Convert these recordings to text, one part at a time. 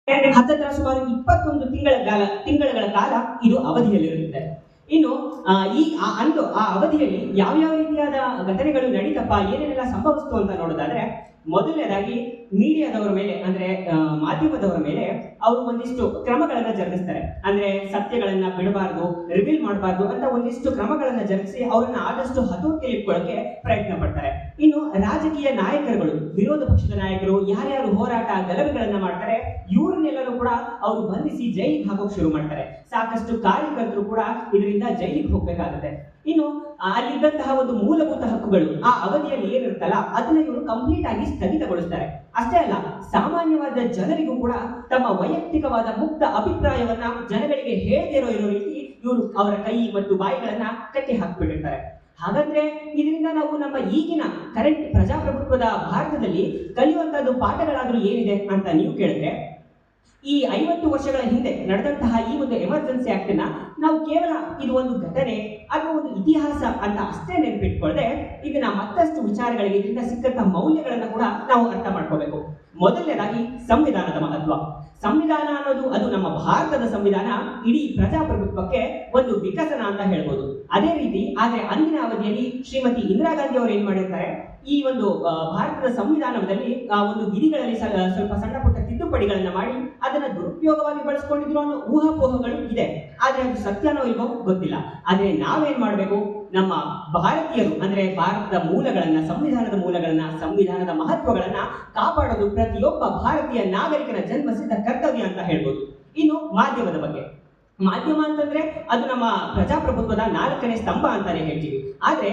ಹತ್ತತ್ರ ಸುಮಾರು 21 ತಿಂಗಳ ಕಾಲ ಇದು ಅವಧಿಯಲ್ಲಿರುತ್ತೆ. ಇನ್ನು ಆ ಅವಧಿಯಲ್ಲಿ ಯಾವ ರೀತಿಯಾದ ಘಟನೆಗಳು ನಡೀತಪ್ಪ, ಏನೇನೆಲ್ಲ ಸಂಭವಿಸ್ತು ಅಂತ ನೋಡೋದಾದ್ರೆ, ಮೊದಲನೇದಾಗಿ ಮೀಡಿಯಾದವರ ಮೇಲೆ ಅಂದ್ರೆ ಮಾಧ್ಯಮದವರ ಮೇಲೆ ಅವರು ಒಂದಿಷ್ಟು ಕ್ರಮಗಳನ್ನ ಜರುಗಿಸ್ತಾರೆ. ಅಂದ್ರೆ ಸತ್ಯಗಳನ್ನ ಬಿಡಬಾರ್ದು, ರಿವೀಲ್ ಮಾಡಬಾರ್ದು ಅಂತ ಒಂದಿಷ್ಟು ಕ್ರಮಗಳನ್ನ ಜರುಗಿಸಿ ಅವರನ್ನ ಆದಷ್ಟು ಹತೋಟಿಯಲ್ಲಿ ಇಟ್ಕೊಳ್ಳೋಕೆ ಪ್ರಯತ್ನ ಪಡ್ತಾರೆ. ಇನ್ನು ರಾಜಕೀಯ ನಾಯಕರುಗಳು, ವಿರೋಧ ಪಕ್ಷದ ನಾಯಕರು ಯಾರ್ಯಾರು ಹೋರಾಟ ಗಲಭೆಗಳನ್ನ ಮಾಡ್ತಾರೆ, ಇವ್ರನ್ನೆಲ್ಲರೂ ಕೂಡ ಅವರು ಬಂಧಿಸಿ ಜೈಲಿಗೆ ಹಾಕೋಕ್ ಶುರು ಮಾಡ್ತಾರೆ. ಸಾಕಷ್ಟು ಕಾರ್ಯಕರ್ತರು ಕೂಡ ಇದರಿಂದ ಜೈಲಿಗೆ ಹೋಗ್ಬೇಕಾಗುತ್ತೆ. ಇನ್ನು ಅಲ್ಲಿದ್ದಂತಹ ಒಂದು ಮೂಲಭೂತ ಹಕ್ಕುಗಳು ಆ ಅವಧಿಯಲ್ಲಿ ಏನಿರುತ್ತಲ್ಲ ಅದನ್ನ ಇವರು ಕಂಪ್ಲೀಟ್ ಆಗಿ ಸ್ಥಗಿತಗೊಳಿಸ್ತಾರೆ. ಅಷ್ಟೇ ಅಲ್ಲ, ಸಾಮಾನ್ಯವಾದ ಜನರಿಗೂ ಕೂಡ ತಮ್ಮ ವೈಯಕ್ತಿಕವಾದ ಮುಕ್ತ ಅಭಿಪ್ರಾಯವನ್ನ ಜನಗಳಿಗೆ ಹೇಳದೇ ಇರೋ ರೀತಿ ಇವರು ಅವರ ಕೈ ಮತ್ತು ಬಾಯಿಗಳನ್ನ ಕಟ್ಟಿ ಹಾಕ್ಬಿಟ್ಟಿರ್ತಾರೆ. ಹಾಗಾದ್ರೆ ಇದರಿಂದ ನಾವು ನಮ್ಮ ಈಗಿನ ಕರೆಂಟ್ ಪ್ರಜಾಪ್ರಭುತ್ವದ ಭಾರತದಲ್ಲಿ ಕಲಿಯುವಂತದ್ದು ಪಾಠಗಳಾದ್ರೂ ಏನಿದೆ ಅಂತ ನೀವು ಕೇಳಿದ್ರೆ, ಈ 50 ವರ್ಷಗಳ ಹಿಂದೆ ನಡೆದಂತಹ ಈ ಒಂದು ಎಮರ್ಜೆನ್ಸಿ ಆಕ್ಟ್ ಅನ್ನ ನಾವು ಕೇವಲ ಇದು ಒಂದು ಘಟನೆ ಅಥವಾ ಒಂದು ಇತಿಹಾಸ ಅಂತ ಅಷ್ಟೇ ನೆನಪಿಟ್ಕೊಳ್ಳದೆ ಇದನ್ನ ಮತ್ತಷ್ಟು ವಿಚಾರಗಳಿಗೆ ಇದರಿಂದ ಸಿಕ್ಕಂತ ಮೌಲ್ಯಗಳನ್ನ ಕೂಡ ನಾವು ಅರ್ಥ ಮಾಡ್ಕೋಬೇಕು. ಮೊದಲನೇದಾಗಿ ಸಂವಿಧಾನದ ಮಹತ್ವ. ಸಂವಿಧಾನ ಅನ್ನೋದು ಅದು ನಮ್ಮ ಭಾರತದ ಸಂವಿಧಾನ ಇಡೀ ಪ್ರಜಾಪ್ರಭುತ್ವಕ್ಕೆ ಒಂದು ವಿಕಸನ ಅಂತ ಹೇಳ್ಬೋದು. ಅದೇ ರೀತಿ ಆದ್ರೆ ಅಂದಿನ ಅವಧಿಯಲ್ಲಿ ಶ್ರೀಮತಿ ಇಂದಿರಾ ಗಾಂಧಿ ಅವರು ಏನ್ ಮಾಡಿರ್ತಾರೆ, ಈ ಒಂದು ಭಾರತದ ಸಂವಿಧಾನದಲ್ಲಿ ಒಂದು ವಿಧಿಗಳಲ್ಲಿ ಸ್ವಲ್ಪ ಸಣ್ಣ ಪುಟ್ಟ ತಿದ್ದುಪಡಿಗಳನ್ನ ಮಾಡಿ ಅದನ್ನ ದುರುಪಯೋಗವಾಗಿ ಬಳಸ್ಕೊಂಡಿದ್ರು ಅನ್ನೋ ಊಹಾಪೋಹಗಳು ಇದೆ. ಆದ್ರೆ ಅದು ಸತ್ಯನೋ ಇಲ್ವೋ ಗೊತ್ತಿಲ್ಲ. ಆದ್ರೆ ನಾವೇನ್ ಮಾಡ್ಬೇಕು, ನಮ್ಮ ಭಾರತೀಯರು ಅಂದ್ರೆ ಭಾರತದ ಮೂಲಗಳನ್ನ, ಸಂವಿಧಾನದ ಮೂಲಗಳನ್ನ, ಸಂವಿಧಾನದ ಮಹತ್ವಗಳನ್ನ ಕಾಪಾಡೋದು ಪ್ರತಿಯೊಬ್ಬ ಭಾರತೀಯ ನಾಗರಿಕನ ಜನ್ಮಸಿದ್ಧ ಕರ್ತವ್ಯ ಅಂತ ಹೇಳ್ಬೋದು. ಇನ್ನು ಮಾಧ್ಯಮದ ಬಗ್ಗೆ. ಮಾಧ್ಯಮ ಅಂತಂದ್ರೆ ಅದು ನಮ್ಮ ಪ್ರಜಾಪ್ರಭುತ್ವದ 4ನೇ ಸ್ತಂಭ ಅಂತಾನೆ ಹೇಳ್ತೀವಿ. ಆದ್ರೆ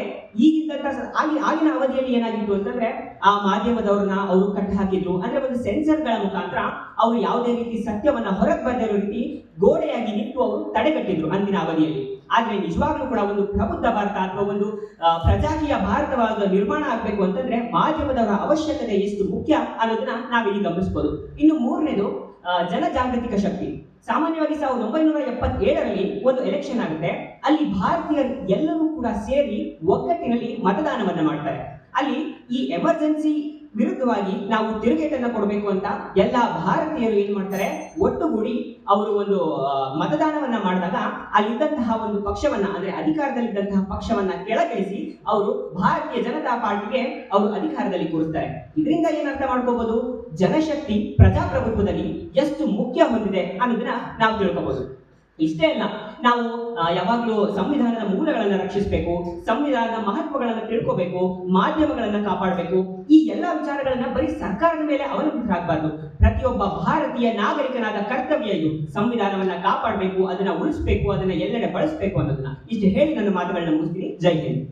ಆಗಿನ ಅವಧಿಯಲ್ಲಿ ಏನಾಗಿತ್ತು ಅಂತಂದ್ರೆ, ಆ ಮಾಧ್ಯಮದವ್ರನ್ನ ಅವರು ಕಟ್ಟಿ ಹಾಕಿದ್ರು. ಅಂದ್ರೆ ಒಂದು ಸೆನ್ಸರ್ಗಳ ಮುಖಾಂತರ ಅವರು ಯಾವುದೇ ರೀತಿ ಸತ್ಯವನ್ನ ಹೊರಗೆ ಬಂದಿರೋ ರೀತಿ ಗೋಡೆಯಾಗಿ ನಿಂತು ಅವರು ತಡೆಗಟ್ಟಿದ್ರು ಅಂದಿನ ಅವಧಿಯಲ್ಲಿ. ಆದ್ರೆ ನಿಜವಾಗ್ಲೂ ಕೂಡ ಒಂದು ಪ್ರಬುದ್ಧ ಭಾರತ ಅಥವಾ ಒಂದು ಪ್ರಜಾಕೀಯ ಭಾರತವಾದ ನಿರ್ಮಾಣ ಆಗ್ಬೇಕು ಅಂತಂದ್ರೆ ಮಾಧ್ಯಮದವರ ಅವಶ್ಯಕತೆ ಎಷ್ಟು ಮುಖ್ಯ ಅನ್ನೋದನ್ನ ನಾವಿಲ್ಲಿ ಗಮನಿಸಬಹುದು. ಇನ್ನು ಮೂರನೇದು ಜನಜಾಗೃತಿಕ ಶಕ್ತಿ. ಸಾಮಾನ್ಯವಾಗಿ 1977ರಲ್ಲಿ ಒಂದು ಎಲೆಕ್ಷನ್ ಆಗುತ್ತೆ. ಅಲ್ಲಿ ಭಾರತೀಯರು ಎಲ್ಲರೂ ಕೂಡ ಸೇರಿ ಒಗ್ಗಟ್ಟಿನಲ್ಲಿ ಮತದಾನವನ್ನ ಮಾಡ್ತಾರೆ. ಅಲ್ಲಿ ಈ ಎಮರ್ಜೆನ್ಸಿ ವಿರುದ್ಧವಾಗಿ ನಾವು ತಿರುಗೇಟನ್ನ ಕೊಡಬೇಕು ಅಂತ ಎಲ್ಲ ಭಾರತೀಯರು ಏನ್ ಮಾಡ್ತಾರೆ, ಒಟ್ಟುಗೂಡಿ ಅವರು ಒಂದು ಮತದಾನವನ್ನ ಮಾಡಿದಾಗ ಅಲ್ಲಿದ್ದಂತಹ ಒಂದು ಪಕ್ಷವನ್ನ ಅಂದ್ರೆ ಅಧಿಕಾರದಲ್ಲಿದ್ದಂತಹ ಪಕ್ಷವನ್ನ ಕೆಳಗಿಳಿಸಿ ಅವರು ಭಾರತೀಯ ಜನತಾ ಪಾರ್ಟಿಗೆ ಅವರು ಅಧಿಕಾರದಲ್ಲಿ ಕೂರಿಸ್ತಾರೆ. ಇದರಿಂದ ಏನ್ ಅರ್ಥ ಮಾಡ್ಕೋಬಹುದು, ಜನಶಕ್ತಿ ಪ್ರಜಾಪ್ರಭುತ್ವದಲ್ಲಿ ಎಷ್ಟು ಮುಖ್ಯ ಹೊಂದಿದೆ ಅನ್ನೋದನ್ನ ನಾವು ತಿಳ್ಕೋಬಹುದು. ಇಷ್ಟೇ ಅಲ್ಲ, ನಾವು ಯಾವಾಗಲೂ ಸಂವಿಧಾನದ ಮೂಲಗಳನ್ನ ರಕ್ಷಿಸಬೇಕು, ಸಂವಿಧಾನದ ಮಹತ್ವಗಳನ್ನ ತಿಳ್ಕೋಬೇಕು, ಮಾಧ್ಯಮಗಳನ್ನ ಕಾಪಾಡಬೇಕು. ಈ ಎಲ್ಲಾ ವಿಚಾರಗಳನ್ನ ಬರೀ ಸರ್ಕಾರದ ಮೇಲೆ ಅವಲಂಬಿತರಾಗಬಾರ್ದು. ಪ್ರತಿಯೊಬ್ಬ ಭಾರತೀಯ ನಾಗರಿಕನಾದ ಕರ್ತವ್ಯ ಇದು. ಸಂವಿಧಾನವನ್ನ ಕಾಪಾಡಬೇಕು, ಅದನ್ನ ಉಳಿಸಬೇಕು, ಅದನ್ನ ಎಲ್ಲೆಡೆ ಬಳಸಬೇಕು ಅನ್ನೋದನ್ನ ಇಷ್ಟು ಹೇಳಿ ನನ್ನ ಮಾತುಗಳನ್ನ ಮುಗಿಸ್ತೀನಿ. ಜೈ ಹಿಂದ್.